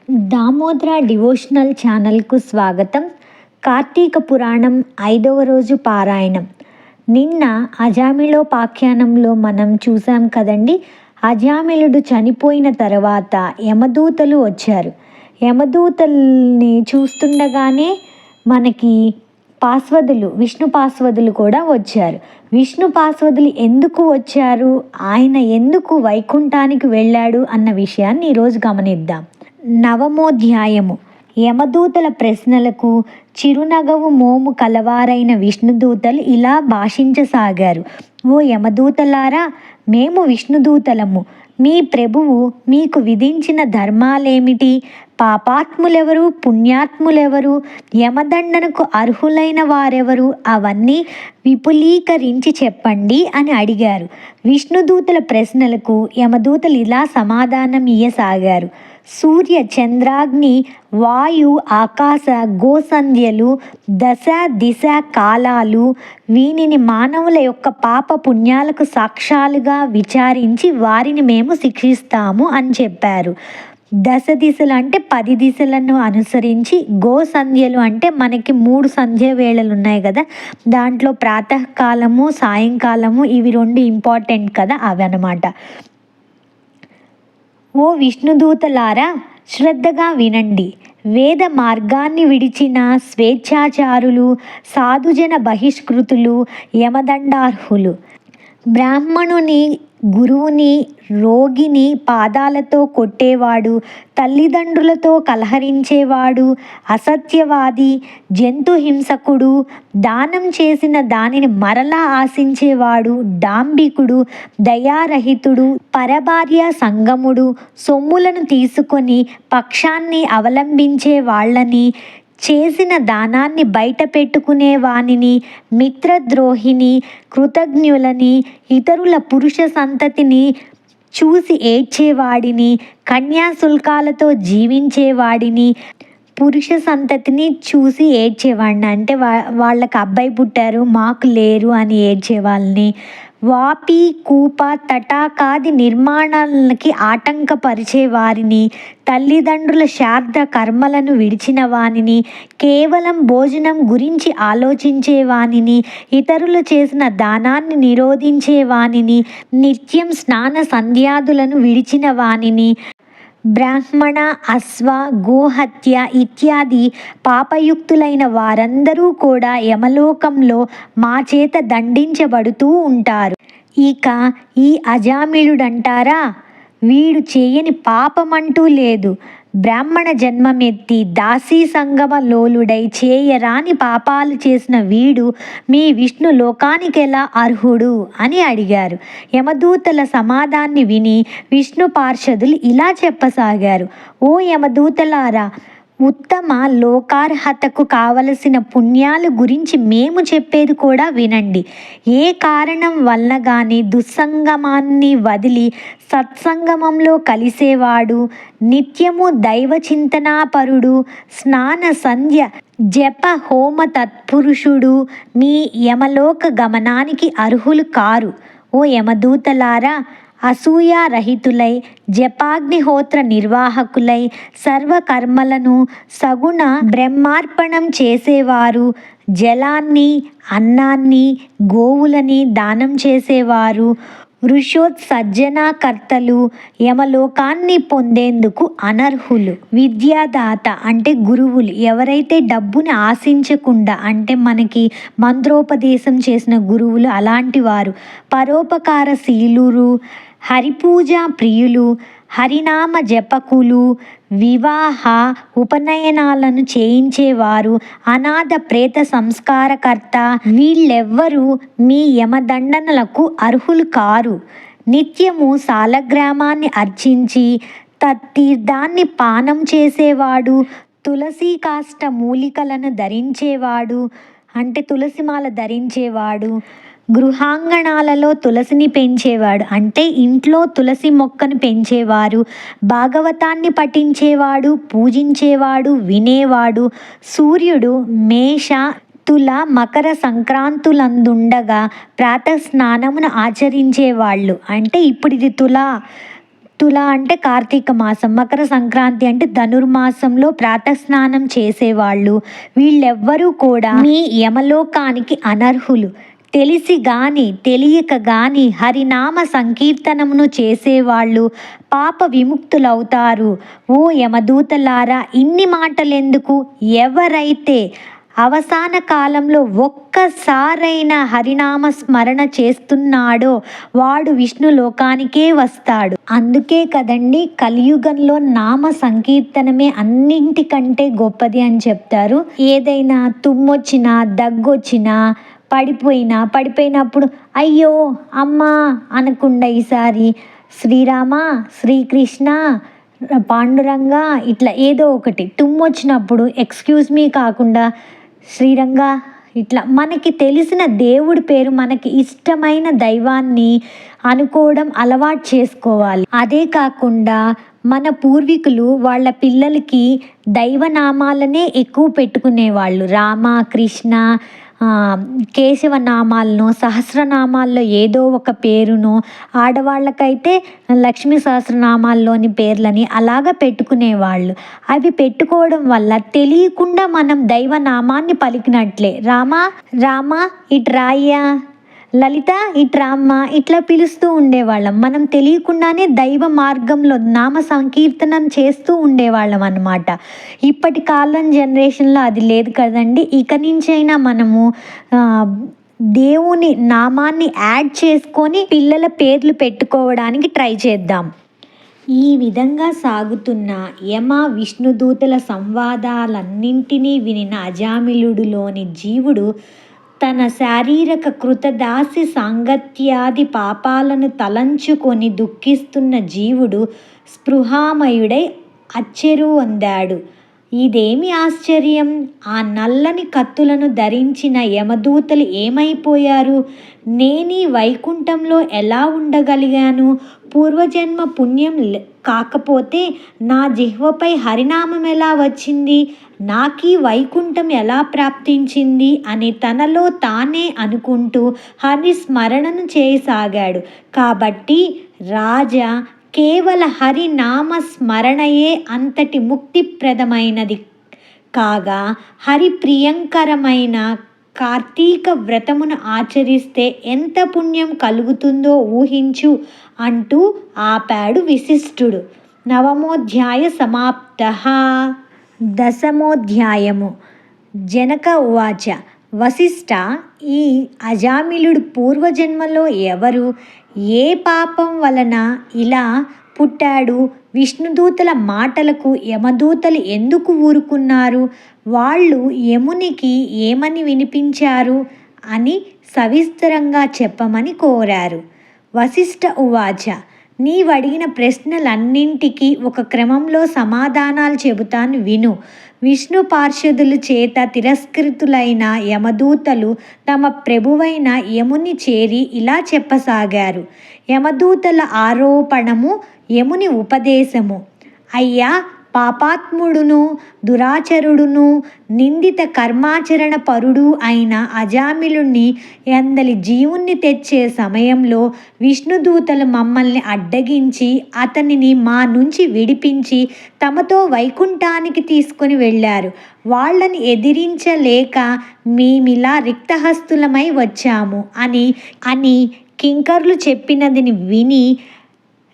Damodara devotional ఛానల్కు స్వాగతం. కార్తీక పురాణం 5వ రోజు పారాయణం. నిన్న అజామిళోపాఖ్యానంలో మనం చూసాం కదండి. అజామిళుడు చనిపోయిన తర్వాత యమదూతలు వచ్చారు. యమదూతల్ని చూస్తుండగానే మనకి విష్ణు పార్శ్వదులు కూడా వచ్చారు. విష్ణు పార్శ్వదులు ఎందుకు వచ్చారు, ఆయన ఎందుకు వైకుంఠానికి వెళ్ళాడు అన్న విషయాన్ని ఈరోజు గమనిద్దాం. నవమోధ్యాయము. యమదూతల ప్రశ్నలకు చిరునగవు మోము కలవారైన విష్ణుదూతలు ఇలా భాషించసాగారు. ఓ యమదూతలారా, మేము విష్ణుదూతలము. మీ ప్రభువు మీకు విధించిన ధర్మాలేమిటి? పాపాత్ములెవరు, పుణ్యాత్ములెవరు, యమదండనకు అర్హులైన వారెవరు, అవన్నీ విపులీకరించి చెప్పండి అని అడిగారు. విష్ణుదూతల ప్రశ్నలకు యమదూతలు ఇలా సమాధానం ఇయ్యసాగారు. సూర్య, చంద్రాగ్ని, వాయు, ఆకాశ, గోసంధ్యలు, దశ దిశ కాలాలు, వీనిని మానవుల యొక్క పాప పుణ్యాలకు సాక్ష్యాలుగా విచారించి వారిని మేము శిక్షిస్తాము అని చెప్పారు. దశ దిశలు అంటే 10 దిశలను అనుసరించి, గోసంధ్యలు అంటే మనకి 3 సంధ్య వేళలు ఉన్నాయి కదా, దాంట్లో ప్రాతకాలము, సాయంకాలము, ఇవి 2 ఇంపార్టెంట్ కదా, అవి అన్నమాట. ఓ విష్ణుదూతలారా, శ్రద్ధగా వినండి. వేద మార్గాన్ని విడిచిన స్వేచ్ఛాచారులు, సాధుజన బహిష్కృతులు యమదండార్హులు. బ్రాహ్మణుని, గురువుని, రోగిని పాదాలతో కొట్టేవాడు, తల్లిదండ్రులతో కలహరించేవాడు, అసత్యవాది, జంతుహింసకుడు, దానం చేసిన దానిని మరలా ఆశించేవాడు, డాంబికుడు, దయారహితుడు, పరభార్య సంగముడు, సొమ్ములను తీసుకొని పక్షాన్ని అవలంబించే వాళ్ళని, చేసిన దానాన్ని బయట పెట్టుకునే వానిని, మిత్రద్రోహిని, కృతజ్ఞులని, ఇతరుల పురుష సంతతిని చూసి ఏడ్చేవాడిని, కన్యాశుల్కాలతో జీవించేవాడిని. పురుష సంతతిని చూసి ఏడ్చేవాడిని అంటే వాళ్ళకి అబ్బాయి పుట్టారు మాకు లేరు అని ఏడ్చేవాళ్ళని. వాపి, కూప, తటాకాది నిర్మాణాలకి ఆటంకపరిచే వారిని, తల్లిదండ్రుల శ్రాద్ధ కర్మలను విడిచిన వానిని, కేవలం భోజనం గురించి ఆలోచించే వానిని, ఇతరులు చేసిన దానాన్ని నిరోధించే వానిని, నిత్యం స్నాన సంధ్యాదులను విడిచిన వానిని, బ్రాహ్మణ, అశ్వ, గోహత్య ఇత్యాది పాపయుక్తులైన వారందరూ కూడా యమలోకంలో మా చేత దండించబడుతూ ఉంటారు. ఇక ఈ అజామిళుడంటారా, వీడు చేయని పాపమంటూ లేదు. బ్రాహ్మణ జన్మమెత్తి దాసీ సంగమ లోలుడై చేయరాని పాపాలు చేసిన వీడు మీ విష్ణు లోకానికెలా అర్హుడు అని అడిగారు. యమదూతల సమాధాన్ని విని విష్ణు పార్షదులు ఇలా చెప్పసాగారు. ఓ యమదూతలారా, ఉత్తమ లోకార్హతకు కావలసిన పుణ్యాలు గురించి మేము చెప్పేది కూడా వినండి. ఏ కారణం వలన కానీ దుస్సంగమాన్ని వదిలి సత్సంగమంలో కలిసేవాడు, నిత్యము దైవ చింతనాపరుడు, స్నాన సంధ్య జప హోమ తత్పురుషుడు మీ యమలోక గమనానికి అర్హులు కారు. ఓ యమదూతలారా, అసూయారహితులై, జపాగ్నిహోత్ర నిర్వాహకులై, సర్వకర్మలను సగుణ బ్రహ్మార్పణం చేసేవారు, జలాన్ని, అన్నాన్ని, గోవులని దానం చేసేవారు, వృషోత్సర్జనాకర్తలు యమలోకాన్ని పొందేందుకు అనర్హులు. విద్యాదాత అంటే గురువులు, ఎవరైతే డబ్బుని ఆశించకుండా అంటే మనకి మంత్రోపదేశం చేసిన గురువులు అలాంటి వారు. పరోపకారశీలురు, హరిపూజ ప్రియులు, హరినామ జపకులు, వివాహ ఉపనయనాలను చేయించేవారు, అనాథ ప్రేత సంస్కారకర్త, వీళ్ళెవ్వరూ మీ యమదండనలకు అర్హులు కారు. నిత్యము సాలగ్రామాన్ని అర్చించి తత్తీర్థాన్ని పానం చేసేవాడు, తులసి కాష్ట మూలికలను ధరించేవాడు అంటే తులసిమాల ధరించేవాడు, గృహాంగణాలలో తులసిని పెంచేవాడు అంటే ఇంట్లో తులసి మొక్కను పెంచేవారు, భాగవతాన్ని పఠించేవాడు, పూజించేవాడు, వినేవాడు, సూర్యుడు మేష, తుల, మకర సంక్రాంతులందుండగా ప్రాతఃస్నానమును ఆచరించేవాళ్ళు అంటే ఇప్పుడు ఇది తుల తుల అంటే కార్తీక మాసం, మకర సంక్రాంతి అంటే ధనుర్మాసంలో ప్రాతస్నానం చేసేవాళ్ళు. వీళ్ళెవ్వరూ కూడా మీ యమలోకానికి అనర్హులు. తెలిసి గాని తెలియక గాని హరినామ సంకీర్తనమును చేసేవాళ్ళు పాప విముక్తులవుతారు. ఓ యమదూతలారా, ఇన్ని మాటలెందుకు? ఎవరైతే అవసాన కాలంలో ఒక్కసారైనా హరినామ స్మరణ చేస్తున్నాడో వాడు విష్ణు లోకానికే వస్తాడు. అందుకే కదండి కలియుగంలో నామ సంకీర్తనమే అన్నింటికంటే గొప్పది అని చెప్తారు. ఏదైనా తుమ్మొచ్చినా, దగ్గొచ్చినా, పడిపోయినప్పుడు అయ్యో అమ్మా అనకుండా ఈసారి శ్రీరామ, శ్రీకృష్ణ, పాండురంగ ఇట్లా ఏదో ఒకటి తుమ్మొచ్చినప్పుడు ఎక్స్క్యూజ్ మీ కాకుండా శ్రీరంగ ఇట్లా మనకి తెలిసిన దేవుడి పేరు, మనకి ఇష్టమైన దైవాన్ని అనుకోవడం అలవాటు చేసుకోవాలి. అదే కాకుండా మన పూర్వీకులు వాళ్ళ పిల్లలకి దైవనామాలనే ఎక్కువ పెట్టుకునేవాళ్ళు. రామ, కృష్ణ, కేశవనామాలను, సహస్రనామాల్లో ఏదో ఒక పేరును, ఆడవాళ్ళకైతే లక్ష్మీ సహస్రనామాల్లోని పేర్లని అలాగా పెట్టుకునేవాళ్ళు. అవి పెట్టుకోవడం వల్ల తెలియకుండా మనం దైవనామాన్ని పలికినట్లే. రామ రామ ఇటు రాయ్యా, లలిత ఇటు రామ్మ ఇట్లా పిలుస్తూ ఉండేవాళ్ళం. మనం తెలియకుండానే దైవ మార్గంలో నామ సంకీర్తనం చేస్తూ ఉండేవాళ్ళం అన్నమాట. ఇప్పటి కాలం జనరేషన్లో అది లేదు కదండి. ఇక నుంచైనా మనము దేవుని నామాన్ని యాడ్ చేసుకొని పిల్లల పేర్లు పెట్టుకోవడానికి ట్రై చేద్దాం. ఈ విధంగా సాగుతున్న యమ విష్ణుదూతల సంవాదాలన్నింటినీ వినిన అజామిళుడులోని జీవుడు తన శారీరక కృతదాసి సాంగత్యాది పాపాలను తలంచుకొని దుఃఖిస్తున్న జీవుడు స్పృహామయుడై అచ్చెరువొందాడు. ఇదేమి ఆశ్చర్యం! ఆ నల్లని కత్తులను ధరించిన యమదూతలు ఏమైపోయారు? నేనీ వైకుంఠంలో ఎలా ఉండగలిగాను? పూర్వజన్మ పుణ్యం కాకపోతే నా జిహ్వపై హరినామం ఎలా వచ్చింది? నాకీ వైకుంఠం ఎలా ప్రాప్తించింది అని తనలో తానే అనుకుంటూ హరిస్మరణను చేయసాగాడు. కాబట్టి రాజా, కేవల హరినామ స్మరణయే అంతటి ముక్తిప్రదమైనది కాగా హరి ప్రియంకరమైన కార్తీక వ్రతమును ఆచరిస్తే ఎంత పుణ్యం కలుగుతుందో ఊహించు అంటూ ఆపాడు విశిష్టుడు. నవమోధ్యాయ సమాప్త. దశమోధ్యాయము. జనక ఉవాచ. వశిష్ఠ, ఈ అజామిళుడు పూర్వజన్మలో ఎవరు? ఏ పాపం వలన ఇలా పుట్టాడు? విష్ణుదూతల మాటలకు యమదూతలు ఎందుకు ఊరుకున్నారు? వాళ్ళు యమునికి ఏమని వినిపించారు అని సవిస్తరంగా చెప్పమని కోరారు. వశిష్ఠ ఉవాచ. నీవడిగిన ప్రశ్నలన్నింటికీ ఒక క్రమంలో సమాధానాలు చెబుతాను విను. విష్ణు పార్షదుల చేత తిరస్కృతులైన యమదూతలు తమ ప్రభువైన యముని చేరి ఇలా చెప్పసాగారు. యమదూతల ఆరోపణము, యముని ఉపదేశము. అయ్యా, పాపాత్ముడును, దురాచరుడును, నిందిత కర్మాచరణ పరుడు అయిన అజామిళుణ్ణి ఎందలి జీవుణ్ణి తెచ్చే సమయంలో విష్ణుదూతలు మమ్మల్ని అడ్డగించి అతనిని మా నుంచి విడిపించి తమతో వైకుంఠానికి తీసుకొని వెళ్ళారు. వాళ్ళని ఎదిరించలేక మేమిలా రిక్తహస్తులమై వచ్చాము అని కింకర్లు చెప్పినదిని విని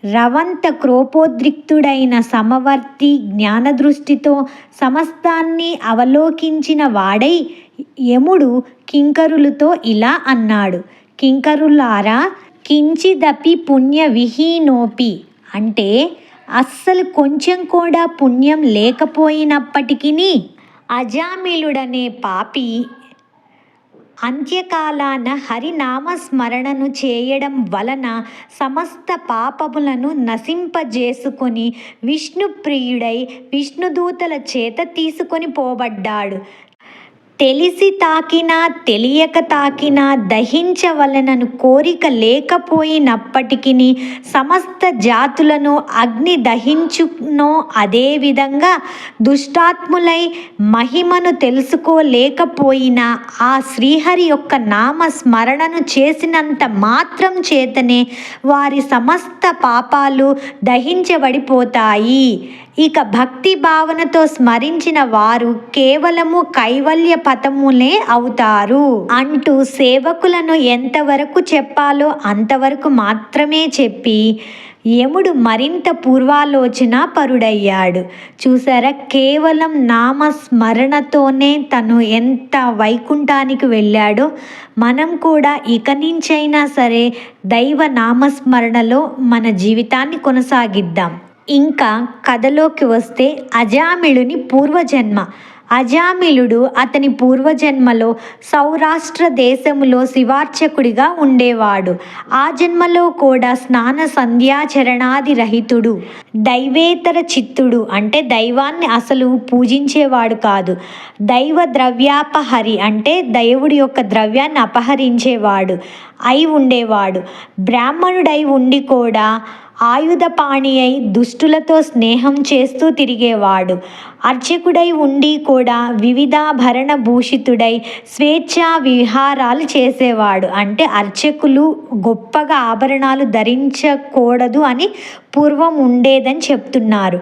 రవంత క్రోపోద్రిక్తుడైన సమవర్తి జ్ఞానదృష్టితో సమస్తాన్ని అవలోకించిన వాడై యముడు కింకరులతో ఇలా అన్నాడు. కింకరులారా, కించిదపి పుణ్య విహీనోపి అంటే అస్సలు కొంచెం కూడా పుణ్యం లేకపోయినప్పటికీ అజామిళుడనే పాపి అంత్యకాలాన హరినామస్మరణను చేయడం వలన సమస్త పాపములను నశింపజేసుకొని విష్ణుప్రియుడై విష్ణుదూతల చేత తీసుకొని పోబడ్డాడు. తెలిసి తాకినా తెలియక తాకినా దహించవలెనను కోరిక లేకపోయినప్పటికీ సమస్త జాతులను అగ్ని దహించునో అదేవిధంగా దుష్టాత్ములై మహిమను తెలుసుకోలేకపోయినా ఆ శ్రీహరి యొక్క నామ స్మరణను చేసినంత మాత్రం చేతనే వారి సమస్త పాపాలు దహించబడిపోతాయి. ఇక భక్తి భావనతో స్మరించిన వారు కేవలము కైవల్య పథములే అవుతారు అంటూ సేవకులను ఎంతవరకు చెప్పాలో అంతవరకు మాత్రమే చెప్పి యముడు మరింత పూర్వాలోచన పరుడయ్యాడు. చూసారా, కేవలం నామస్మరణతోనే తను ఎంత వైకుంఠానికి వెళ్ళాడో మనం కూడా ఇక నుంచైనా సరే దైవ నామస్మరణలో మన జీవితాన్ని కొనసాగిద్దాం. ఇంకా కథలోకి వస్తే అజామిళుని పూర్వజన్మ. అజామిళుడు అతని పూర్వజన్మలో సౌరాష్ట్ర దేశములో శివార్చకుడిగా ఉండేవాడు. ఆ జన్మలో కూడా స్నాన సంధ్యాచరణాది రహితుడు, దైవేతర చిత్తుడు, అంటే దైవాన్ని అసలు పూజించేవాడు కాదు. దైవ ద్రవ్యాపహరి అంటే దేవుడి యొక్క ద్రవ్యాన్ని అపహరించేవాడు అయి ఉండేవాడు. బ్రాహ్మణుడై ఉండి కూడా ఆయుధపాణి అయి దుష్టులతో స్నేహం చేస్తూ తిరిగేవాడు. అర్చకుడై ఉండి కూడా వివిధాభరణ భూషితుడై స్వేచ్ఛా విహారాలు చేసేవాడు. అంటే అర్చకులు గొప్పగా ఆభరణాలు ధరించకూడదు అని పూర్వం ఉండేదని చెప్తున్నారు.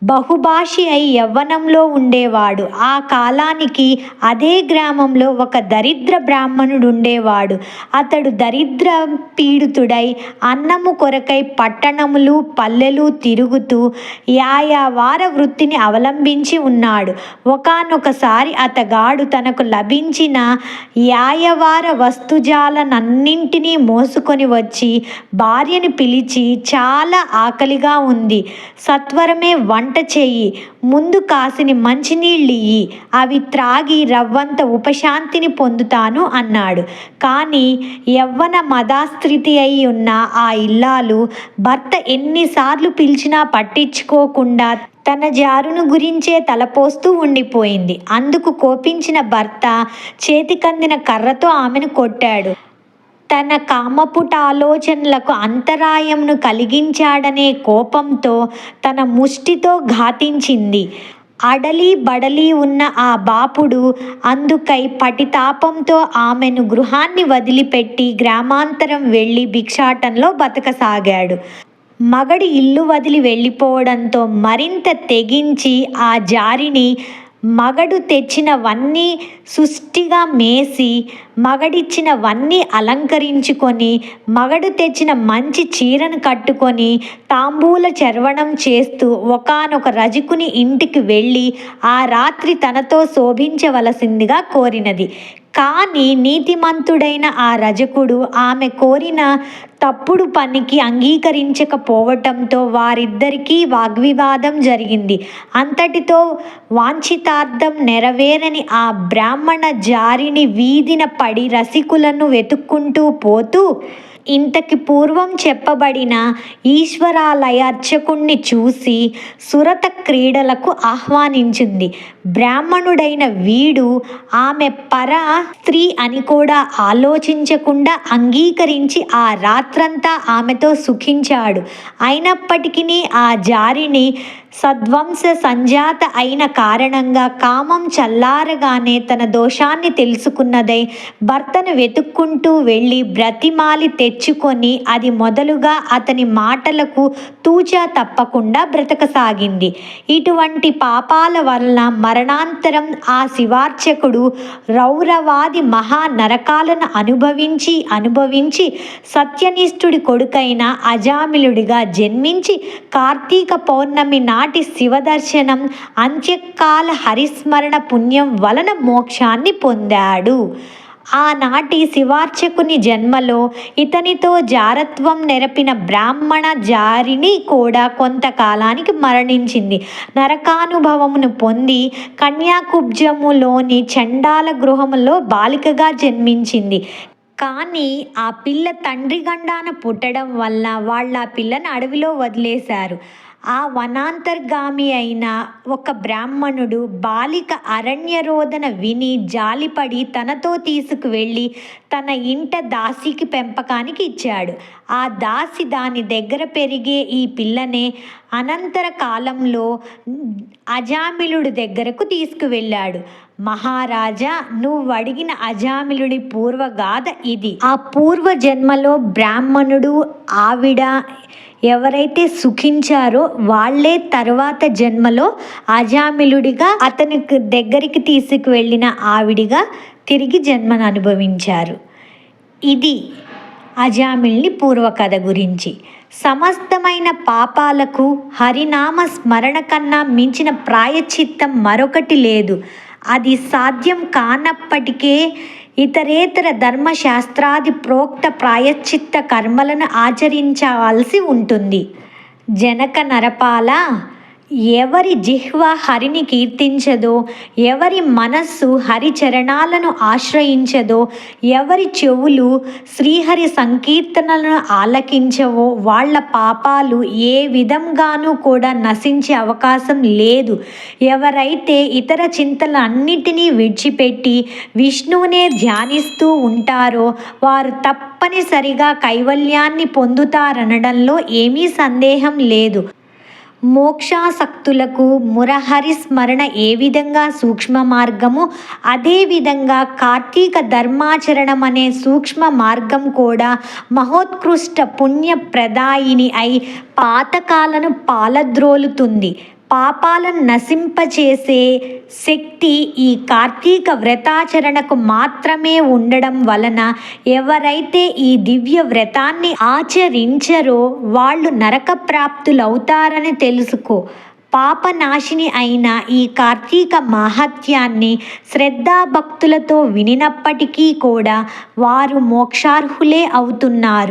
బహుభాషి అయి యవ్వనంలో ఉండేవాడు. ఆ కాలానికి అదే గ్రామంలో ఒక దరిద్ర బ్రాహ్మణుడు ఉండేవాడు. అతడు దరిద్ర పీడితుడై అన్నము కొరకై పట్టణములు పల్లెలు తిరుగుతూ యాయావార వృత్తిని అవలంబించి ఉన్నాడు. ఒకానొకసారి అతగాడు తనకు లభించిన యాయవార వస్తుజాలనన్నింటినీ మోసుకొని వచ్చి భార్యను పిలిచి, చాలా ఆకలిగా ఉంది, సత్వరమే వంట చెయ్యి, ముందు కాసిని మంచినీళ్ళియ్యి, అవి త్రాగి రవ్వంత ఉపశాంతిని పొందుతాను అన్నాడు. కానీ యవ్వన మదాస్త్రితి అయి ఉన్న ఆ ఇల్లాలు భర్త ఎన్నిసార్లు పిలిచినా పట్టించుకోకుండా తన జారును గురించే తలపోస్తూ ఉండిపోయింది. అందుకు కోపించిన భర్త చేతికందిన కర్రతో ఆమెను కొట్టాడు. తన కామపుట ఆలోచనలకు అంతరాయంను కలిగించాడనే కోపంతో తన ముష్టితో ఘాతించింది. అడలి బడలి ఉన్న ఆ బాపుడు అందుకై పటితాపంతో ఆమెను గృహాన్ని వదిలిపెట్టి గ్రామాంతరం వెళ్ళి భిక్షాటంలో బతకసాగాడు. మగడి ఇల్లు వదిలి వెళ్ళిపోవడంతో మరింత తెగించి ఆ జారిని మగడు తెచ్చినవన్నీ సుష్టిగా మేసి, మగడిచ్చినవన్నీ అలంకరించుకొని, మగడు తెచ్చిన మంచి చీరను కట్టుకొని తాంబూల చర్వణం చేస్తూ ఒకానొక రజకుని ఇంటికి వెళ్ళి ఆ రాత్రి తనతో శోభించవలసిందిగా కోరినది. కానీ నీతిమంతుడైన ఆ రజకుడు ఆమె కోరిన తప్పుడు పనికి అంగీకరించకపోవటంతో వారిద్దరికీ వాగ్వివాదం జరిగింది. అంతటితో వాంఛితార్థం నెరవేరని ఆ బ్రాహ్మణ జారిని వీధిన పడి రసికులను వెతుక్కుంటూ పోతూ ఇంతకి పూర్వం చెప్పబడిన ఈశ్వరాలయ అర్చకుణ్ణి చూసి సురత క్రీడలకు ఆహ్వానించింది. బ్రాహ్మణుడైన వీడు ఆమె పర స్త్రీ అని కూడా ఆలోచించకుండా అంగీకరించి ఆ రాత్రంతా ఆమెతో సుఖించాడు. అయినప్పటికీ ఆ జారిని సద్వంశ సంజాత అయిన కారణంగా కామం చల్లారగానే తన దోషాన్ని తెలుసుకున్నదై భర్తను వెతుక్కుంటూ వెళ్ళి బ్రతిమాలి తెచ్చుకొని అది మొదలుగా అతని మాటలకు తూచా తప్పకుండా బ్రతకసాగింది. ఇటువంటి పాపాల వలన మరణాంతరం ఆ శివార్చకుడు రౌరవాది మహా నరకాలను అనుభవించి సత్యనిష్ఠుడి కొడుకైన అజామిళుడిగా జన్మించి కార్తీక పౌర్ణమి నాటి శివదర్శనం అంత్యకాల హరిస్మరణ పుణ్యం వలన మోక్షాన్ని పొందాడు. ఆనాటి శివార్చకుని జన్మలో ఇతనితో జారత్వం నెరపిన బ్రాహ్మణ జారిని కూడా కొంతకాలానికి మరణించింది. నరకానుభవమును పొంది కన్యాకుబ్జములోని చండాల గృహములో బాలికగా జన్మించింది. కానీ ఆ పిల్ల తండ్రి గండాన పుట్టడం వల్ల వాళ్ళ పిల్లని అడవిలో వదిలేశారు. ఆ వనాంతర్గామి అయిన ఒక బ్రాహ్మణుడు బాలిక అరణ్యరోదన విని జాలిపడి తనతో తీసుకువెళ్ళి తన ఇంట దాసికి పెంపకానికి ఇచ్చాడు. ఆ దాసి దాని దగ్గర పెరిగే ఈ పిల్లనే అనంతర కాలంలో అజామిలుడి దగ్గరకు తీసుకువెళ్ళాడు. మహారాజా, నువ్వు అడిగిన అజామిలుడి పూర్వగాథ ఇది. ఆ పూర్వ జన్మలో బ్రాహ్మణుడు ఆవిడ ఎవరైతే సుఖించారో వాళ్ళే తర్వాత జన్మలో అజామిలుడిగా అతనికి దగ్గరికి తీసుకువెళ్ళిన ఆవిడిగా తిరిగి జన్మను అనుభవించారు. ఇది అజామిల్ని పూర్వకథ గురించి. సమస్తమైన పాపాలకు హరినామ స్మరణ కన్నా మించిన ప్రాయశ్చిత్తం మరొకటి లేదు. అది సాధ్యం కానప్పటికే ఇతరేతర ధర్మశాస్త్రాది ప్రోక్త ప్రాయశ్చిత్త కర్మలను ఆచరించవలసి ఉంటుంది. జనక నరపాల, ఎవరి జిహ్వ హరిని కీర్తించదో, ఎవరి మనస్సు హరిచరణాలను ఆశ్రయించదో, ఎవరి చెవులు శ్రీహరి సంకీర్తనలను ఆలకించవో వాళ్ళ పాపాలు ఏ విధంగానూ కూడా నశించే అవకాశం లేదు. ఎవరైతే ఇతర చింతలన్నిటినీ విడిచిపెట్టి విష్ణువునే ధ్యానిస్తూ ఉంటారో వారు తప్పనిసరిగా కైవల్యాన్ని పొందుతారనడంలో ఏమీ సందేహం లేదు. మోక్షాసక్తులకు మురహరి స్మరణ ఏ విధంగా సూక్ష్మ మార్గము, అదేవిధంగా కార్తీక ధర్మాచరణం అనే సూక్ష్మ మార్గం కూడా మహోత్కృష్ట పుణ్యప్రదాయిని అయి పాతకాలను పాలద్రోలుతుంది. పాపాలను నశింపచేసే శక్తి ఈ కార్తీక వ్రతాచరణకు మాత్రమే ఉండడం వలన ఎవరైతే ఈ దివ్య వ్రతాన్ని ఆచరించరో వాళ్ళు నరక ప్రాప్తులవుతారని తెలుసుకో. పాపనాశిని అయిన ఈ కార్తీక మాహాత్యాన్ని శ్రద్ధాభక్తులతో వినినప్పటికీ కూడా వారు మోక్షార్హులే అవుతున్నారు.